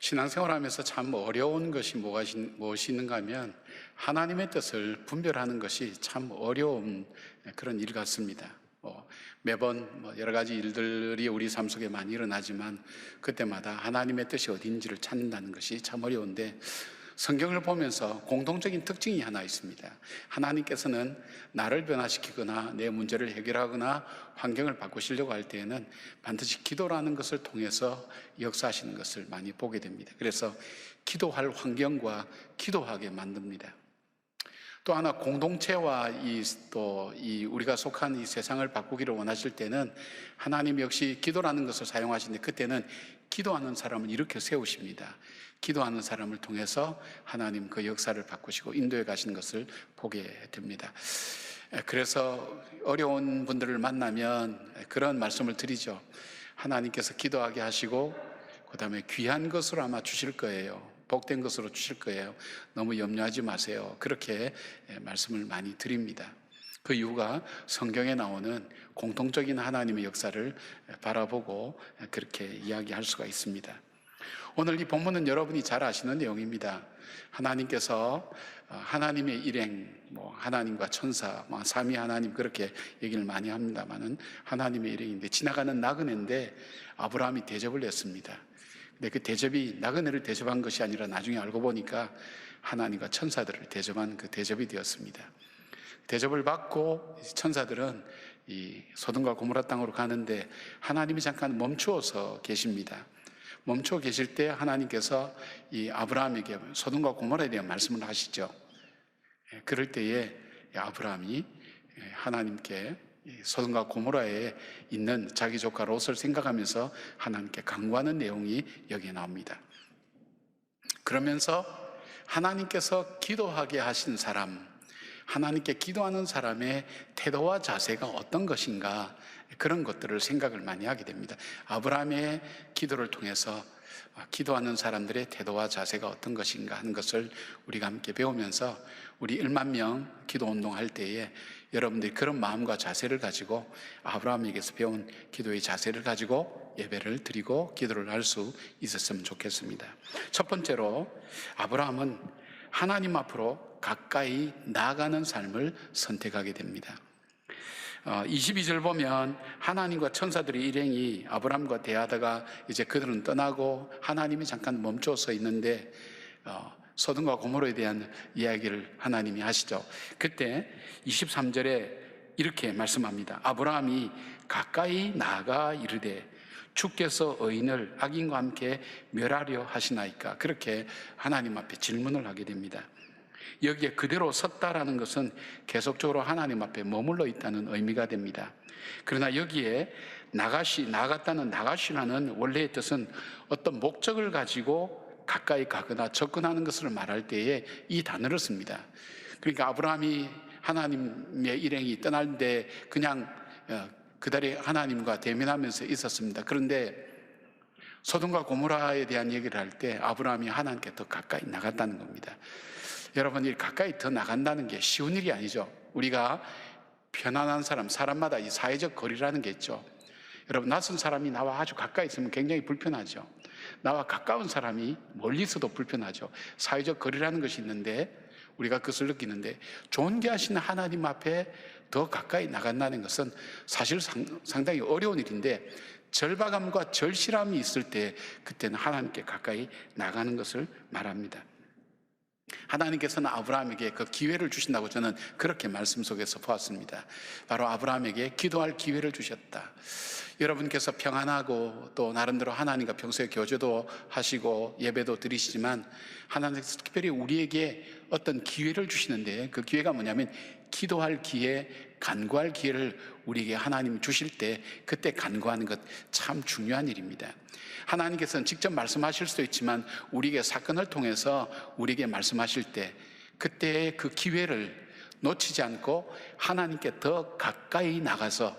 신앙생활하면서 참 어려운 것이 무엇이 있는가 하면 하나님의 뜻을 분별하는 것이 참 어려운 그런 일 같습니다. 매번 여러 가지 일들이 우리 삶 속에 많이 일어나지만 그때마다 하나님의 뜻이 어딘지를 찾는다는 것이 참 어려운데, 성경을 보면서 공통적인 특징이 하나 있습니다. 하나님께서는 나를 변화시키거나 내 문제를 해결하거나 환경을 바꾸시려고 할 때에는 반드시 기도라는 것을 통해서 역사하시는 것을 많이 보게 됩니다. 그래서 기도할 환경과 기도하게 만듭니다. 또 하나, 공동체와 우리가 속한 이 세상을 바꾸기를 원하실 때는 하나님 역시 기도라는 것을 사용하시는데, 그때는 기도하는 사람을 이렇게 세우십니다. 기도하는 사람을 통해서 하나님 그 역사를 바꾸시고 인도해 가시는 것을 보게 됩니다. 그래서 어려운 분들을 만나면 그런 말씀을 드리죠. 하나님께서 기도하게 하시고 그 다음에 귀한 것으로 아마 주실 거예요. 복된 것으로 주실 거예요. 너무 염려하지 마세요. 그렇게 말씀을 많이 드립니다. 그 이유가 성경에 나오는 공통적인 하나님의 역사를 바라보고 그렇게 이야기할 수가 있습니다. 오늘 이 본문은 여러분이 잘 아시는 내용입니다. 하나님께서 하나님의 일행, 하나님과 천사, 삼위 하나님 그렇게 얘기를 많이 합니다만은 하나님의 일행인데, 지나가는 나그네인데 아브라함이 대접을 했습니다. 근데 그 대접이 나그네를 대접한 것이 아니라 나중에 알고 보니까 하나님과 천사들을 대접한 그 대접이 되었습니다. 대접을 받고 천사들은 이 소돔과 고모라 땅으로 가는데 하나님이 잠깐 멈추어서 계십니다. 멈춰 계실 때 하나님께서 이 아브라함에게 소돔과 고모라에 대한 말씀을 하시죠. 그럴 때에 아브라함이 하나님께 소돔과 고모라에 있는 자기 조카 롯을 생각하면서 하나님께 간구하는 내용이 여기에 나옵니다. 그러면서 하나님께서 기도하게 하신 사람, 하나님께 기도하는 사람의 태도와 자세가 어떤 것인가, 그런 것들을 생각을 많이 하게 됩니다. 아브라함의 기도를 통해서 기도하는 사람들의 태도와 자세가 어떤 것인가 하는 것을 우리가 함께 배우면서 우리 1만 명 기도 운동할 때에 여러분들이 그런 마음과 자세를 가지고 아브라함에게서 배운 기도의 자세를 가지고 예배를 드리고 기도를 할 수 있었으면 좋겠습니다. 첫 번째로, 아브라함은 하나님 앞으로 가까이 나아가는 삶을 선택하게 됩니다. 22절 보면 하나님과 천사들의 일행이 아브라함과 대하다가 이제 그들은 떠나고 하나님이 잠깐 멈춰서 있는데 소돔과 고모라에 대한 이야기를 하나님이 하시죠. 그때 23절에 이렇게 말씀합니다. 아브라함이 가까이 나아가 이르되 주께서 의인을 악인과 함께 멸하려 하시나이까. 그렇게 하나님 앞에 질문을 하게 됩니다. 여기에 그대로 섰다라는 것은 계속적으로 하나님 앞에 머물러 있다는 의미가 됩니다. 그러나 여기에 나갔다는 나가시라는 원래의 뜻은 어떤 목적을 가지고 가까이 가거나 접근하는 것을 말할 때에 이 단어를 씁니다. 그러니까 아브라함이 하나님의 일행이 떠날 때 그냥 그달에 하나님과 대면하면서 있었습니다. 그런데 소돔과 고모라에 대한 얘기를 할 때 아브라함이 하나님께 더 가까이 나갔다는 겁니다. 여러분, 이 가까이 더 나간다는 게 쉬운 일이 아니죠. 우리가 편안한 사람마다 이 사회적 거리라는 게 있죠. 여러분, 낯선 사람이 나와 아주 가까이 있으면 굉장히 불편하죠. 나와 가까운 사람이 멀리 있어도 불편하죠. 사회적 거리라는 것이 있는데 우리가 그것을 느끼는데, 존귀하신 하나님 앞에 더 가까이 나간다는 것은 사실 상당히 어려운 일인데, 절박함과 절실함이 있을 때 그때는 하나님께 가까이 나가는 것을 말합니다. 하나님께서는 아브라함에게 그 기회를 주신다고 저는 그렇게 말씀 속에서 보았습니다. 바로 아브라함에게 기도할 기회를 주셨다. 여러분께서 평안하고 또 나름대로 하나님과 평소에 교제도 하시고 예배도 드리시지만 하나님께서 특별히 우리에게 어떤 기회를 주시는데, 그 기회가 뭐냐면 기도할 기회, 간구할 기회를 우리에게 하나님 주실 때 그때 간구하는 것 참 중요한 일입니다. 하나님께서는 직접 말씀하실 수도 있지만 우리에게 사건을 통해서 우리에게 말씀하실 때 그때의 그 기회를 놓치지 않고 하나님께 더 가까이 나가서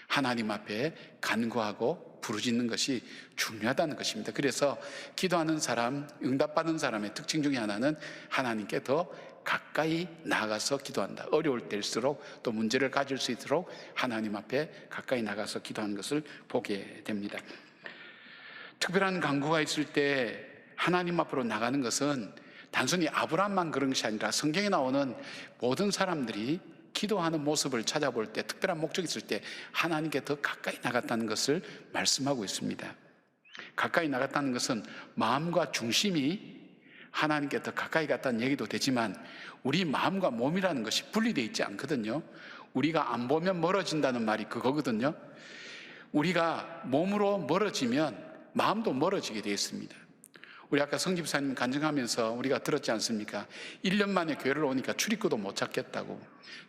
하나님 앞에 간구하고 부르짖는 것이 중요하다는 것입니다. 그래서 기도하는 사람, 응답받는 사람의 특징 중에 하나는 하나님께 더 가까이 나가서 기도한다. 어려울 때일수록 또 문제를 가질 수 있도록 하나님 앞에 가까이 나가서 기도하는 것을 보게 됩니다. 특별한 간구가 있을 때 하나님 앞으로 나가는 것은 단순히 아브라함만 그런 것이 아니라 성경에 나오는 모든 사람들이 기도하는 모습을 찾아볼 때, 특별한 목적이 있을 때 하나님께 더 가까이 나갔다는 것을 말씀하고 있습니다. 가까이 나갔다는 것은 마음과 중심이 하나님께 더 가까이 갔다는 얘기도 되지만, 우리 마음과 몸이라는 것이 분리되어 있지 않거든요. 우리가 안 보면 멀어진다는 말이 그거거든요. 우리가 몸으로 멀어지면 마음도 멀어지게 되어 있습니다. 우리 아까 성집사님 간증하면서 우리가 들었지 않습니까? 1년 만에 교회를 오니까 출입구도 못 찾겠다고,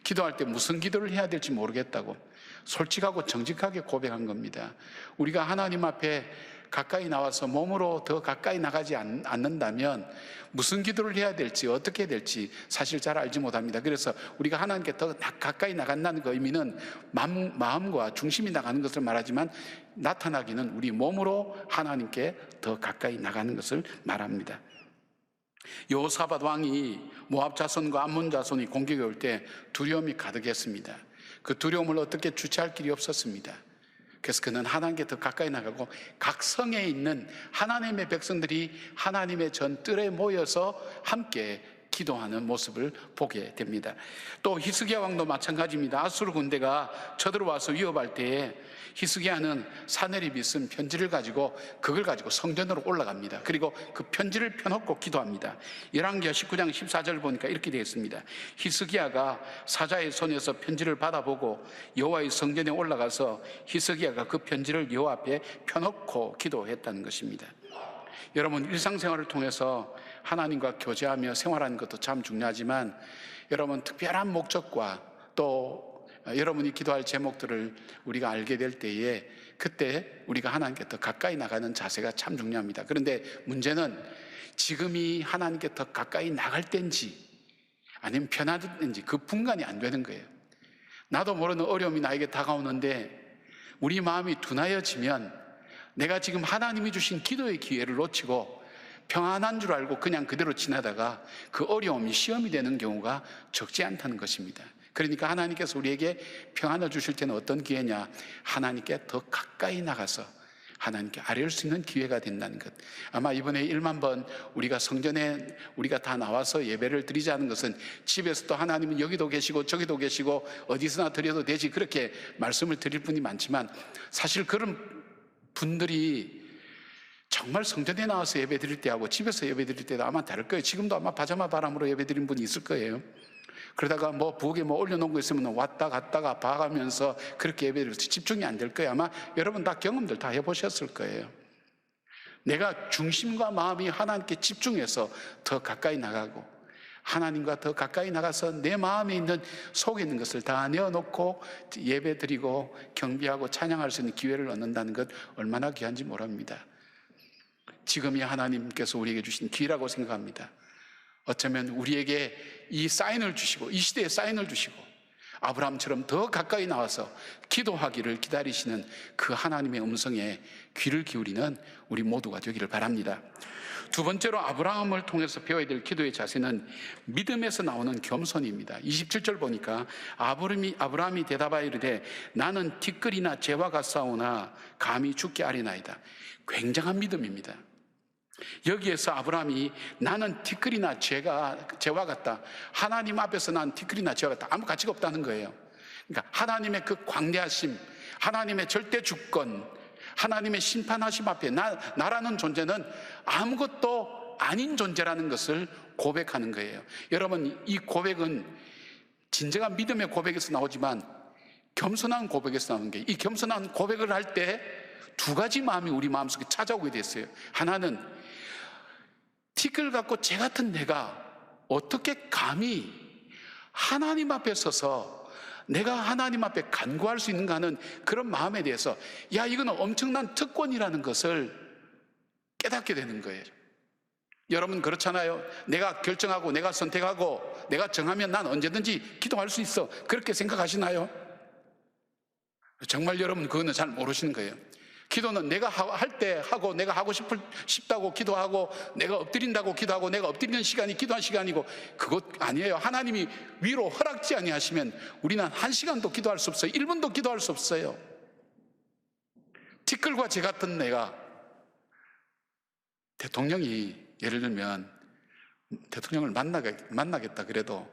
기도할 때 무슨 기도를 해야 될지 모르겠다고 솔직하고 정직하게 고백한 겁니다. 우리가 하나님 앞에 가까이 나와서 몸으로 더 가까이 나가지 않는다면 무슨 기도를 해야 될지, 어떻게 해야 될지 사실 잘 알지 못합니다. 그래서 우리가 하나님께 더 가까이 나간다는 그 의미는 마음과 중심이 나가는 것을 말하지만, 나타나기는 우리 몸으로 하나님께 더 가까이 나가는 것을 말합니다. 여호사밧 왕이 모압 자손과 암몬 자손이 공격해 올 때 두려움이 가득했습니다. 그 두려움을 어떻게 주체할 길이 없었습니다. 그래서 그는 하나님께 더 가까이 나가고, 각 성에 있는 하나님의 백성들이 하나님의 전 뜰에 모여서 함께 기도하는 모습을 보게 됩니다. 또 히스기야 왕도 마찬가지입니다. 아수르 군대가 쳐들어와서 위협할 때에 히스기야는 사내립이 쓴 편지를 가지고, 그걸 가지고 성전으로 올라갑니다. 그리고 그 편지를 펴놓고 기도합니다. 열왕기하 19장 14절 보니까 이렇게 되어 있습니다. 히스기야가 사자의 손에서 편지를 받아보고 여호와의 성전에 올라가서 히스기야가 그 편지를 여호와 앞에 펴놓고 기도했다는 것입니다. 여러분, 일상생활을 통해서 하나님과 교제하며 생활하는 것도 참 중요하지만, 여러분 특별한 목적과 또 여러분이 기도할 제목들을 우리가 알게 될 때에, 그때 우리가 하나님께 더 가까이 나가는 자세가 참 중요합니다. 그런데 문제는 지금이 하나님께 더 가까이 나갈 때인지 아니면 편하든지 그 분간이 안 되는 거예요. 나도 모르는 어려움이 나에게 다가오는데 우리 마음이 둔하여지면 내가 지금 하나님이 주신 기도의 기회를 놓치고 평안한 줄 알고 그냥 그대로 지나다가 그 어려움이 시험이 되는 경우가 적지 않다는 것입니다. 그러니까 하나님께서 우리에게 평안을 주실 때는 어떤 기회냐? 하나님께 더 가까이 나가서 하나님께 아뢰올 수 있는 기회가 된다는 것. 아마 이번에 1만 번 우리가 성전에 우리가 다 나와서 예배를 드리자는 것은, 집에서도 하나님은 여기도 계시고 저기도 계시고 어디서나 드려도 되지, 그렇게 말씀을 드릴 분이 많지만, 사실 그런 분들이 정말 성전에 나와서 예배 드릴 때하고 집에서 예배 드릴 때도 아마 다를 거예요. 지금도 아마 파자마 바람으로 예배 드린 분이 있을 거예요. 그러다가 부엌에 올려놓은 거 있으면 왔다 갔다가 봐가면서 그렇게 예배 드려서 집중이 안 될 거예요. 아마 여러분 다 경험들 다 해보셨을 거예요. 내가 중심과 마음이 하나님께 집중해서 더 가까이 나가고, 하나님과 더 가까이 나가서 내 마음에 있는, 속에 있는 것을 다 내어놓고 예배 드리고 경배하고 찬양할 수 있는 기회를 얻는다는 것, 얼마나 귀한지 모릅니다. 지금이 하나님께서 우리에게 주신 기회라고 생각합니다. 어쩌면 우리에게 이 사인을 주시고, 이 시대에 사인을 주시고, 아브라함처럼 더 가까이 나와서 기도하기를 기다리시는 그 하나님의 음성에 귀를 기울이는 우리 모두가 되기를 바랍니다. 두 번째로 아브라함을 통해서 배워야 될 기도의 자세는 믿음에서 나오는 겸손입니다. 27절 보니까 아브라함이 대답하여 이르되 나는 티끌이나 재와 같사오나 감히 죽게 아뢰나이다. 굉장한 믿음입니다. 여기에서 아브라함이 나는 티끌이나 재와 같다, 하나님 앞에서 난 티끌이나 재와 같다, 아무 가치가 없다는 거예요. 그러니까 하나님의 그 광대하심, 하나님의 절대 주권, 하나님의 심판하심 앞에 나라는 존재는 아무것도 아닌 존재라는 것을 고백하는 거예요. 여러분, 이 고백은 진정한 믿음의 고백에서 나오지만 겸손한 고백에서 나오는 게, 이 겸손한 고백을 할 때 두 가지 마음이 우리 마음속에 찾아오게 됐어요. 하나는 티끌 같고 재 같은 내가 어떻게 감히 하나님 앞에 서서 내가 하나님 앞에 간구할 수 있는가 하는 그런 마음에 대해서, 이거는 엄청난 특권이라는 것을 깨닫게 되는 거예요. 여러분 그렇잖아요. 내가 결정하고 내가 선택하고 내가 정하면 난 언제든지 기도할 수 있어, 그렇게 생각하시나요? 정말 여러분 그거는 잘 모르시는 거예요. 기도는 내가 할 때 하고, 내가 하고 싶다고 기도하고, 내가 엎드린다고 기도하고, 내가 엎드리는 시간이 기도한 시간이고, 그것 아니에요. 하나님이 위로 허락지 아니하시면 우리는 1시간도 기도할 수 없어요. 1분도 기도할 수 없어요. 티끌과 재 같은 내가, 대통령이 예를 들면 대통령을 만나겠다 그래도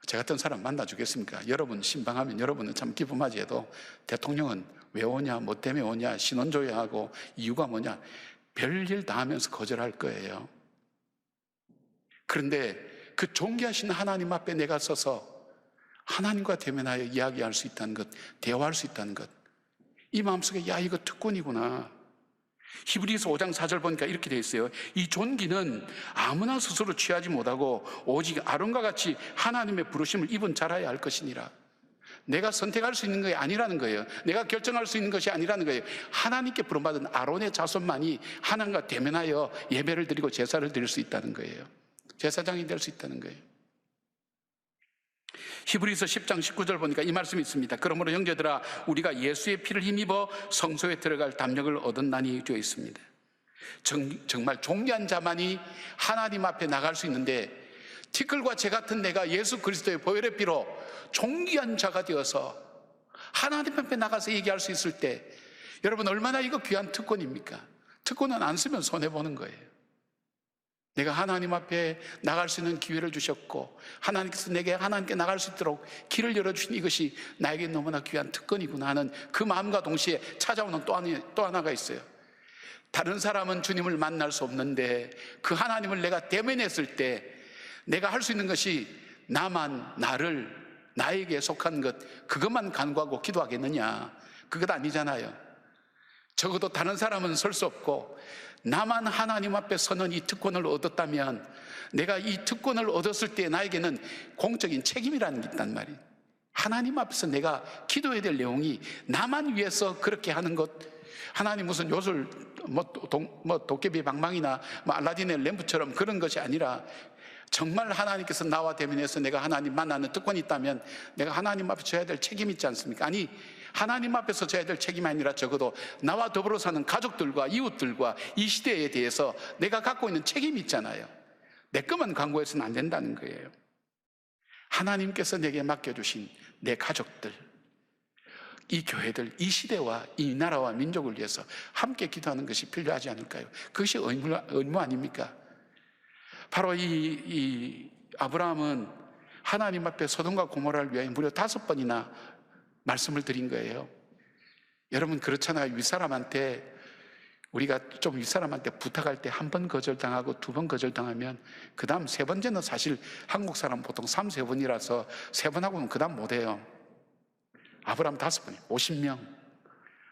저 같은 사람 만나주겠습니까? 여러분 신방하면 여러분은 참 기쁨하지 해도 대통령은 왜 오냐, 뭐 때문에 오냐, 신원 조회하고 이유가 뭐냐, 별일 다 하면서 거절할 거예요. 그런데 그 존귀하신 하나님 앞에 내가 서서 하나님과 대면하여 이야기할 수 있다는 것, 대화할 수 있다는 것, 이 마음속에 야 이거 특권이구나. 히브리서 5장 4절 보니까 이렇게 되어 있어요. 이 존귀는 아무나 스스로 취하지 못하고 오직 아론과 같이 하나님의 부르심을 입은 자라야 할 것이니라. 내가 선택할 수 있는 것이 아니라는 거예요. 내가 결정할 수 있는 것이 아니라는 거예요. 하나님께 부름받은 아론의 자손만이 하나님과 대면하여 예배를 드리고 제사를 드릴 수 있다는 거예요. 제사장이 될 수 있다는 거예요. 히브리서 10장 19절 보니까 이 말씀이 있습니다. 그러므로 형제들아 우리가 예수의 피를 힘입어 성소에 들어갈 담력을 얻었나니 되어 있습니다. 정말 존귀한 자만이 하나님 앞에 나갈 수 있는데 티끌과 재 같은 내가 예수 그리스도의 보혈의 피로 존귀한 자가 되어서 하나님 앞에 나가서 얘기할 수 있을 때 여러분 얼마나 이거 귀한 특권입니까? 특권은 안 쓰면 손해보는 거예요. 내가 하나님 앞에 나갈 수 있는 기회를 주셨고 하나님께서 내게 하나님께 나갈 수 있도록 길을 열어주신 이것이 나에게 너무나 귀한 특권이구나 하는 그 마음과 동시에 찾아오는 또 하나가 있어요. 다른 사람은 주님을 만날 수 없는데 그 하나님을 내가 대면했을 때 내가 할 수 있는 것이 나에게 속한 것 그것만 간구하고 기도하겠느냐? 그것 아니잖아요. 적어도 다른 사람은 설 수 없고 나만 하나님 앞에 서는 이 특권을 얻었다면 내가 이 특권을 얻었을 때 나에게는 공적인 책임이라는 게 있단 말이에요. 하나님 앞에서 내가 기도해야 될 내용이 나만 위해서 그렇게 하는 것, 하나님 무슨 요술 도깨비 방망이나 알라딘의 램프처럼 그런 것이 아니라 정말 하나님께서 나와 대면해서 내가 하나님 만나는 특권이 있다면 내가 하나님 앞에 져야 될 책임이 있지 않습니까? 아니 하나님 앞에서 져야 될 책임이 아니라 적어도 나와 더불어 사는 가족들과 이웃들과 이 시대에 대해서 내가 갖고 있는 책임이 있잖아요. 내 것만 강구해서는 안 된다는 거예요. 하나님께서 내게 맡겨주신 내 가족들, 이 교회들, 이 시대와 이 나라와 민족을 위해서 함께 기도하는 것이 필요하지 않을까요? 그것이 의무 아닙니까? 바로 이 아브라함은 하나님 앞에 소돔과 고모라를 위하여 무려 5번이나 말씀을 드린 거예요. 여러분 그렇잖아요. 윗사람한테 우리가 좀 윗사람한테 부탁할 때 1번 거절당하고 2번 거절당하면 그 다음 3번째는 사실 한국 사람 보통 3-4번이라서 3번 하고는 그 다음 못해요. 아브라함 5번, 50명,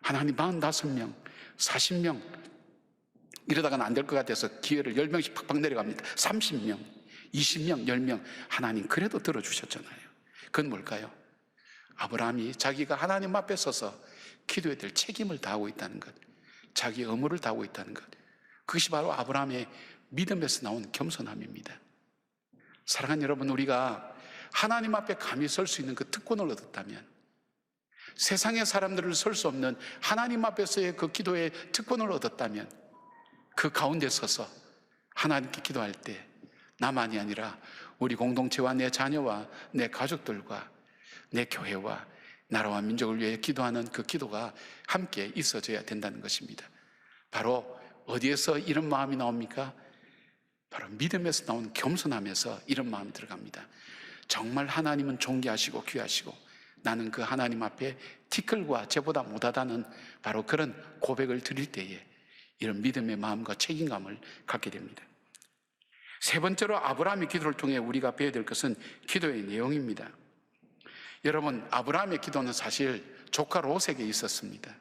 하나님 45명, 40명 이러다가는 안 될 것 같아서 기회를 10명씩 팍팍 내려갑니다. 30명, 20명, 10명 하나님 그래도 들어주셨잖아요. 그건 뭘까요? 아브라함이 자기가 하나님 앞에 서서 기도해야 될 책임을 다하고 있다는 것, 자기의 의무를 다하고 있다는 것, 그것이 바로 아브라함의 믿음에서 나온 겸손함입니다. 사랑하는 여러분, 우리가 하나님 앞에 감히 설 수 있는 그 특권을 얻었다면 세상의 사람들을 설 수 없는 하나님 앞에서의 그 기도의 특권을 얻었다면 그 가운데 서서 하나님께 기도할 때 나만이 아니라 우리 공동체와 내 자녀와 내 가족들과 내 교회와 나라와 민족을 위해 기도하는 그 기도가 함께 있어져야 된다는 것입니다. 바로 어디에서 이런 마음이 나옵니까? 바로 믿음에서 나온 겸손함에서 이런 마음이 들어갑니다. 정말 하나님은 존귀하시고 귀하시고 나는 그 하나님 앞에 티끌과 쟤보다 못하다는 바로 그런 고백을 드릴 때에 이런 믿음의 마음과 책임감을 갖게 됩니다. 세 번째로 아브라함의 기도를 통해 우리가 배워야 될 것은 기도의 내용입니다. 여러분, 아브라함의 기도는 사실 조카 롯에게 있었습니다.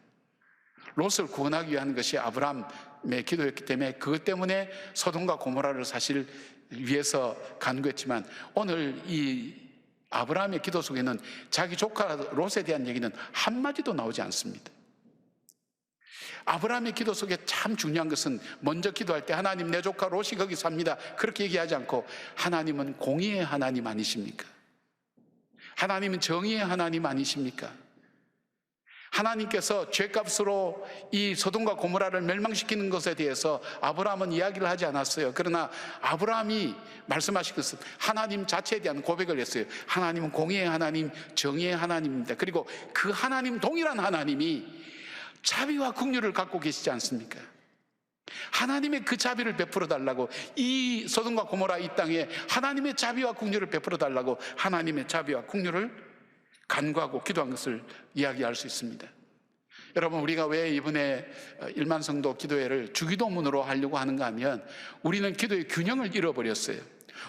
롯을 구원하기 위한 것이 아브라함의 기도였기 때문에 그것 때문에 소돔과 고모라를 사실 위해서 간구했지만 오늘 이 아브라함의 기도 속에는 자기 조카 롯에 대한 얘기는 한마디도 나오지 않습니다. 아브라함의 기도 속에 참 중요한 것은 먼저 기도할 때 하나님 내 조카 롯이 거기 삽니다 그렇게 얘기하지 않고 하나님은 공의의 하나님 아니십니까? 하나님은 정의의 하나님 아니십니까? 하나님께서 죄값으로 이 소돔과 고모라를 멸망시키는 것에 대해서 아브라함은 이야기를 하지 않았어요. 그러나 아브라함이 말씀하신 것은 하나님 자체에 대한 고백을 했어요. 하나님은 공의의 하나님, 정의의 하나님입니다. 그리고 그 하나님 동일한 하나님이 자비와 긍휼을 갖고 계시지 않습니까? 하나님의 그 자비를 베풀어 달라고, 이 소돔과 고모라 이 땅에 하나님의 자비와 긍휼을 베풀어 달라고 하나님의 자비와 긍휼을 간구하고 기도한 것을 이야기할 수 있습니다. 여러분, 우리가 왜 이번에 1만 성도 기도회를 주기도문으로 하려고 하는가 하면, 우리는 기도의 균형을 잃어버렸어요.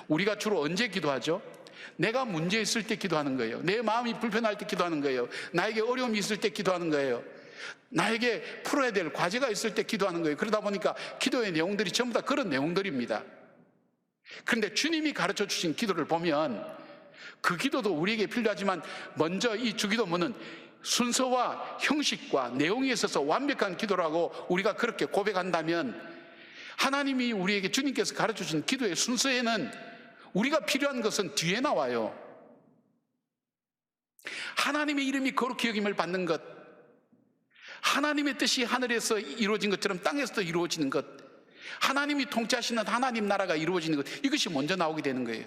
우리가 주로 언제 기도하죠? 내가 문제 있을 때 기도하는 거예요. 내 마음이 불편할 때 기도하는 거예요. 나에게 어려움이 있을 때 기도하는 거예요. 나에게 풀어야 될 과제가 있을 때 기도하는 거예요. 그러다 보니까 기도의 내용들이 전부 다 그런 내용들입니다. 그런데 주님이 가르쳐 주신 기도를 보면 그 기도도 우리에게 필요하지만, 먼저 이 주기도문은 순서와 형식과 내용에 있어서 완벽한 기도라고 우리가 그렇게 고백한다면, 하나님이 우리에게, 주님께서 가르쳐 주신 기도의 순서에는 우리가 필요한 것은 뒤에 나와요. 하나님의 이름이 거룩히 여김을 받는 것, 하나님의 뜻이 하늘에서 이루어진 것처럼 땅에서도 이루어지는 것, 하나님이 통치하시는 하나님 나라가 이루어지는 것, 이것이 먼저 나오게 되는 거예요.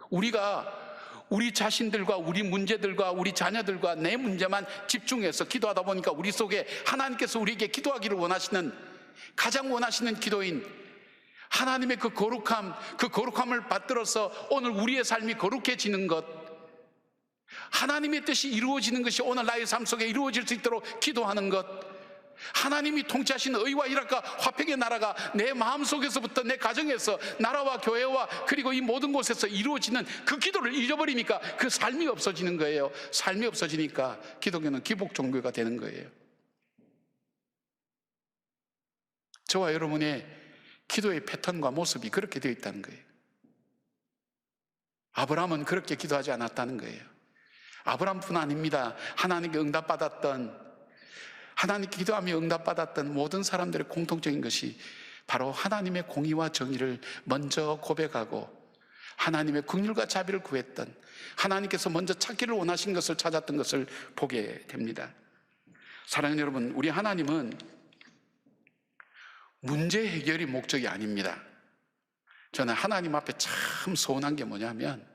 우리가 우리 자신들과 우리 문제들과 우리 자녀들과 내 문제만 집중해서 기도하다 보니까 우리 속에 하나님께서 우리에게 기도하기를 원하시는, 가장 원하시는 기도인 하나님의 그 거룩함을 받들어서 오늘 우리의 삶이 거룩해지는 것, 하나님의 뜻이 이루어지는 것이 오늘 나의 삶 속에 이루어질 수 있도록 기도하는 것, 하나님이 통치하시는 의와 희락과 화평의 나라가 내 마음속에서부터 내 가정에서, 나라와 교회와 그리고 이 모든 곳에서 이루어지는 그 기도를 잊어버리니까 그 삶이 없어지는 거예요. 삶이 없어지니까 기독교는 기복 종교가 되는 거예요. 저와 여러분의 기도의 패턴과 모습이 그렇게 되어 있다는 거예요. 아브라함은 그렇게 기도하지 않았다는 거예요. 아브라함뿐 아닙니다. 하나님께 응답받았던, 하나님께 기도하며 응답받았던 모든 사람들의 공통적인 것이 바로 하나님의 공의와 정의를 먼저 고백하고 하나님의 긍휼과 자비를 구했던, 하나님께서 먼저 찾기를 원하신 것을 찾았던 것을 보게 됩니다. 사랑하는 여러분, 우리 하나님은 문제 해결이 목적이 아닙니다. 저는 하나님 앞에 참 서운한 게 뭐냐면,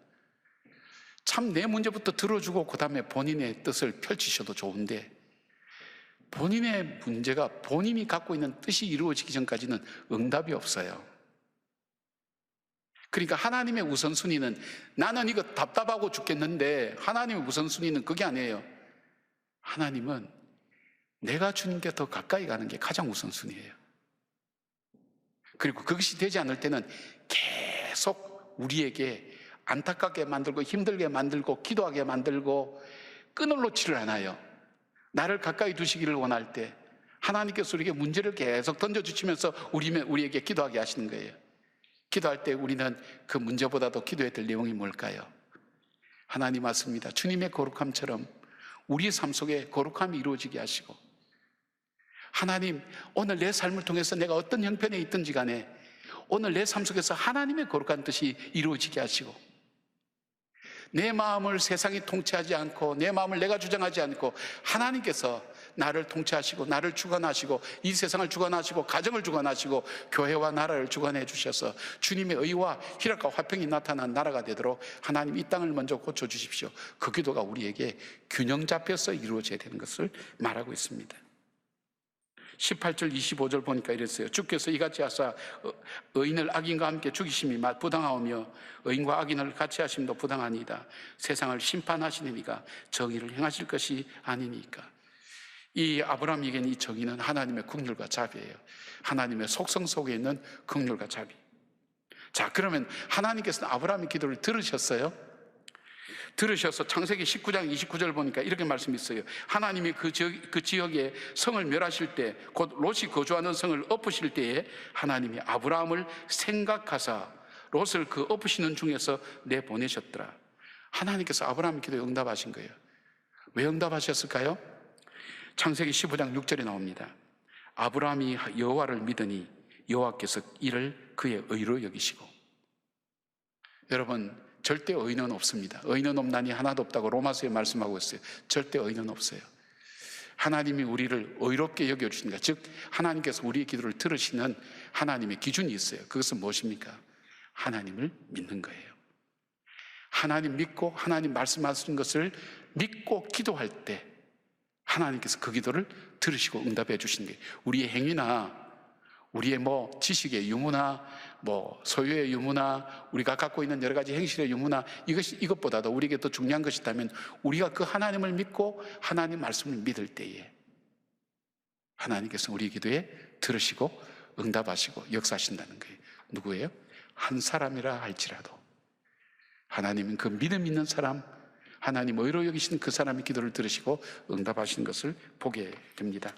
참 내 문제부터 들어주고 그 다음에 본인의 뜻을 펼치셔도 좋은데, 본인의 문제가 본인이 갖고 있는 뜻이 이루어지기 전까지는 응답이 없어요. 그러니까 하나님의 우선순위는, 나는 이거 답답하고 죽겠는데, 하나님의 우선순위는 그게 아니에요. 하나님은 내가 주님께 더 가까이 가는 게 가장 우선순위예요. 그리고 그것이 되지 않을 때는 계속 우리에게 안타깝게 만들고 힘들게 만들고 기도하게 만들고 끈을 놓지를 않아요. 나를 가까이 두시기를 원할 때 하나님께서 우리에게 문제를 계속 던져주시면서 우리에게 기도하게 하시는 거예요. 기도할 때 우리는 그 문제보다도 기도해야 될 내용이 뭘까요? 하나님 맞습니다. 주님의 거룩함처럼 우리의 삶 속에 거룩함이 이루어지게 하시고, 하나님, 오늘 내 삶을 통해서 내가 어떤 형편에 있든지 간에 오늘 내 삶 속에서 하나님의 거룩한 뜻이 이루어지게 하시고, 내 마음을 세상이 통치하지 않고 내 마음을 내가 주장하지 않고 하나님께서 나를 통치하시고 나를 주관하시고 이 세상을 주관하시고 가정을 주관하시고 교회와 나라를 주관해 주셔서 주님의 의와 희락과 화평이 나타난 나라가 되도록 하나님 이 땅을 먼저 고쳐주십시오. 그 기도가 우리에게 균형 잡혀서 이루어져야 되는 것을 말하고 있습니다. 18절 25절 보니까 이랬어요. 주께서 이같이 하사 의인을 악인과 함께 죽이심이 부당하오며 의인과 악인을 같이 하심도 부당하니이다. 세상을 심판하시니까 정의를 행하실 것이 아니니까. 이 아브라함에게는 이 정의는 하나님의 긍휼과 자비예요. 하나님의 속성 속에 있는 긍휼과 자비. 자, 그러면 하나님께서는 아브라함의 기도를 들으셨어요? 들으셔서 창세기 19장 29절 보니까 이렇게 말씀이 있어요. 하나님이 그 지역에 성을 멸하실 때, 곧 롯이 거주하는 성을 엎으실 때에 하나님이 아브라함을 생각하사 롯을 그 엎으시는 중에서 내보내셨더라. 하나님께서 아브라함의 기도에 응답하신 거예요. 왜 응답하셨을까요? 창세기 15장 6절에 나옵니다. 아브라함이 여호와를 믿으니 여호와께서 이를 그의 의로 여기시고. 여러분, 절대 의인은 없습니다. 의인은 없나니 하나도 없다고 로마서에 말씀하고 있어요. 절대 의인은 없어요. 하나님이 우리를 의롭게 여겨주시니까, 즉 하나님께서 우리의 기도를 들으시는 하나님의 기준이 있어요. 그것은 무엇입니까? 하나님을 믿는 거예요. 하나님 믿고 하나님 말씀하신 것을 믿고 기도할 때 하나님께서 그 기도를 들으시고 응답해 주시는 거예요. 우리의 행위나 우리의 뭐 지식의 유무나 뭐 소유의 유무나 우리가 갖고 있는 여러 가지 행실의 유무나 이것보다도 우리에게 더 중요한 것이 있다면 우리가 그 하나님을 믿고 하나님 말씀을 믿을 때에 하나님께서 우리 기도에 들으시고 응답하시고 역사하신다는 거예요. 누구예요? 한 사람이라 할지라도 하나님은 그 믿음 있는 사람, 하나님 의로 여기신 그 사람의 기도를 들으시고 응답하시는 것을 보게 됩니다.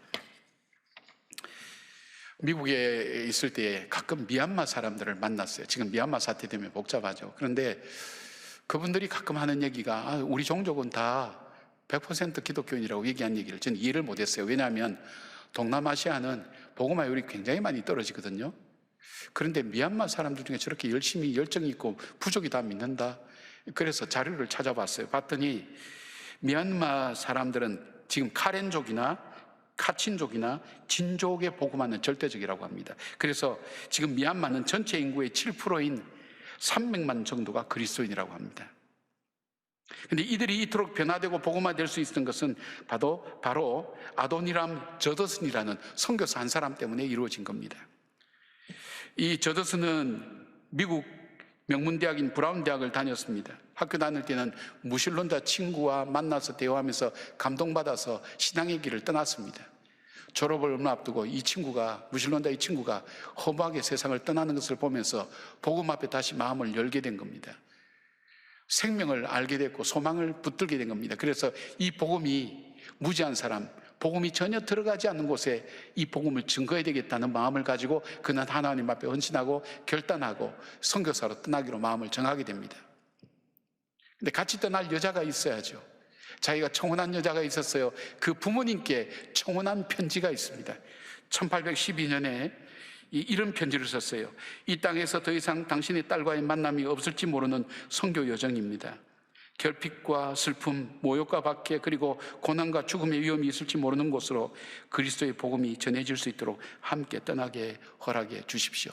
미국에 있을 때 가끔 미얀마 사람들을 만났어요. 지금 미얀마 사태 때문에 복잡하죠. 그런데 그분들이 가끔 하는 얘기가 우리 종족은 다 100% 기독교인이라고 얘기한 얘기를 저는 이해를 못했어요. 왜냐하면 동남아시아는 복음화율이 굉장히 많이 떨어지거든요. 그런데 미얀마 사람들 중에 저렇게 열심히 열정이 있고 부족이 다 믿는다. 그래서 자료를 찾아봤어요. 봤더니 미얀마 사람들은 지금 카렌족이나 카친족이나 진족에 복음화는 절대적이라고 합니다. 그래서 지금 미얀마는 전체 인구의 7%인 300만 정도가 그리스도인이라고 합니다. 그런데 이들이 이토록 변화되고 복음화될 수 있었던 것은 바로 아도니람 저더슨이라는 선교사 한 사람 때문에 이루어진 겁니다. 이 저더슨은 미국 명문대학인 브라운 대학을 다녔습니다. 학교 다닐 때는 무신론자 친구와 만나서 대화하면서 감동받아서 신앙의 길을 떠났습니다. 졸업을 얼마 앞두고 무신론자 이 친구가 허무하게 세상을 떠나는 것을 보면서 복음 앞에 다시 마음을 열게 된 겁니다. 생명을 알게 됐고 소망을 붙들게 된 겁니다. 그래서 이 복음이 무지한 사람, 복음이 전혀 들어가지 않는 곳에 이 복음을 증거해야 되겠다는 마음을 가지고 그는 하나님 앞에 헌신하고 결단하고 선교사로 떠나기로 마음을 정하게 됩니다. 근데 같이 떠날 여자가 있어야죠. 자기가 청혼한 여자가 있었어요. 그 부모님께 청혼한 편지가 있습니다. 1812년에 이런 편지를 썼어요. 이 땅에서 더 이상 당신의 딸과의 만남이 없을지 모르는 선교 여정입니다. 결핍과 슬픔, 모욕과 박해, 그리고 고난과 죽음의 위험이 있을지 모르는 곳으로 그리스도의 복음이 전해질 수 있도록 함께 떠나게 허락해 주십시오.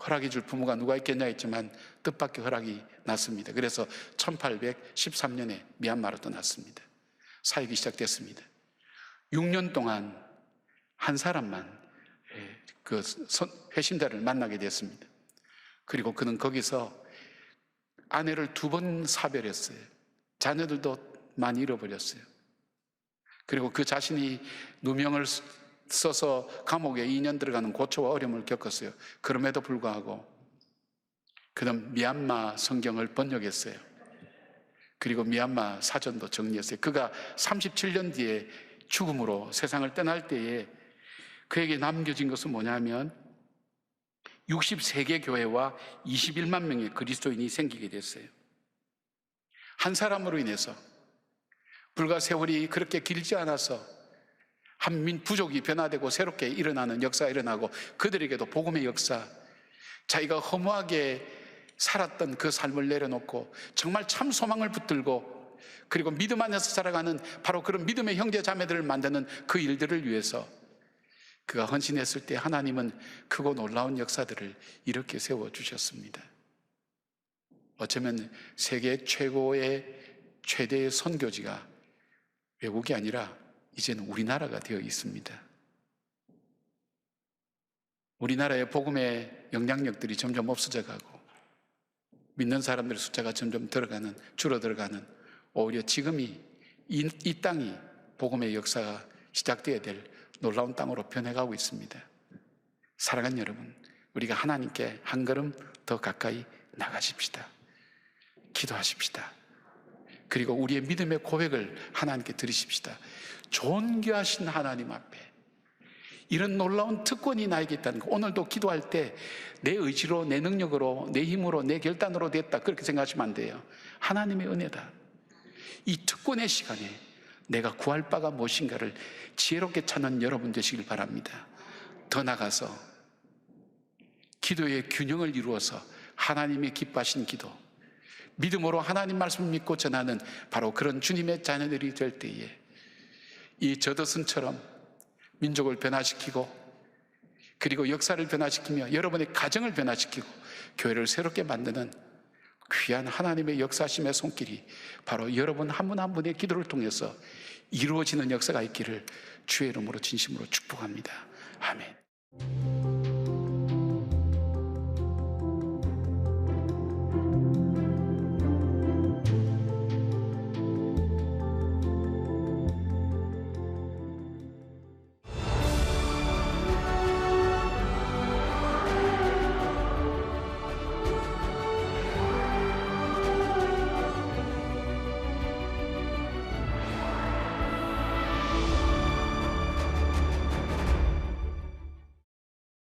허락해 줄 부모가 누가 있겠냐 했지만 뜻밖의 허락이 났습니다. 그래서 1813년에 미얀마로 떠났습니다. 사역이 시작됐습니다. 6년 동안 한 사람만 그 회심자를 만나게 됐습니다. 그리고 그는 거기서 아내를 2번 사별했어요. 자녀들도 많이 잃어버렸어요. 그리고 그 자신이 누명을 써서 감옥에 2년 들어가는 고초와 어려움을 겪었어요. 그럼에도 불구하고 그는 미얀마 성경을 번역했어요. 그리고 미얀마 사전도 정리했어요. 그가 37년 뒤에 죽음으로 세상을 떠날 때에 그에게 남겨진 것은 뭐냐면 63개 교회와 21만 명의 그리스도인이 생기게 됐어요. 한 사람으로 인해서 불과 세월이 그렇게 길지 않아서 한 부족이 변화되고 새롭게 일어나는 역사가 일어나고 그들에게도 복음의 역사, 자기가 허무하게 살았던 그 삶을 내려놓고 정말 참 소망을 붙들고 그리고 믿음 안에서 살아가는 바로 그런 믿음의 형제 자매들을 만드는 그 일들을 위해서 그가 헌신했을 때 하나님은 크고 놀라운 역사들을 이렇게 세워주셨습니다. 어쩌면 세계 최대의 선교지가 외국이 아니라 이제는 우리나라가 되어 있습니다. 우리나라의 복음의 영향력들이 점점 없어져 가고 믿는 사람들의 숫자가 점점 줄어들어가는 오히려 지금이 이 땅이 복음의 역사가 시작되어야 될 놀라운 땅으로 변해가고 있습니다. 사랑하는 여러분, 우리가 하나님께 한 걸음 더 가까이 나가십시다. 기도하십시다. 그리고 우리의 믿음의 고백을 하나님께 드리십시다. 존귀하신 하나님 앞에 이런 놀라운 특권이 나에게 있다는 거, 오늘도 기도할 때 내 의지로, 내 능력으로, 내 힘으로, 내 결단으로 됐다 그렇게 생각하시면 안 돼요. 하나님의 은혜다. 이 특권의 시간에 내가 구할 바가 무엇인가를 지혜롭게 찾는 여러분 되시길 바랍니다. 더 나가서 기도의 균형을 이루어서 하나님의 기뻐하신 기도, 믿음으로 하나님 말씀을 믿고 전하는 바로 그런 주님의 자녀들이 될 때에 이 저더슨처럼 민족을 변화시키고 그리고 역사를 변화시키며 여러분의 가정을 변화시키고 교회를 새롭게 만드는 귀한 하나님의 역사심의 손길이 바로 여러분 한 분 한 분의 기도를 통해서 이루어지는 역사가 있기를 주의 이름으로 진심으로 축복합니다. 아멘. 니다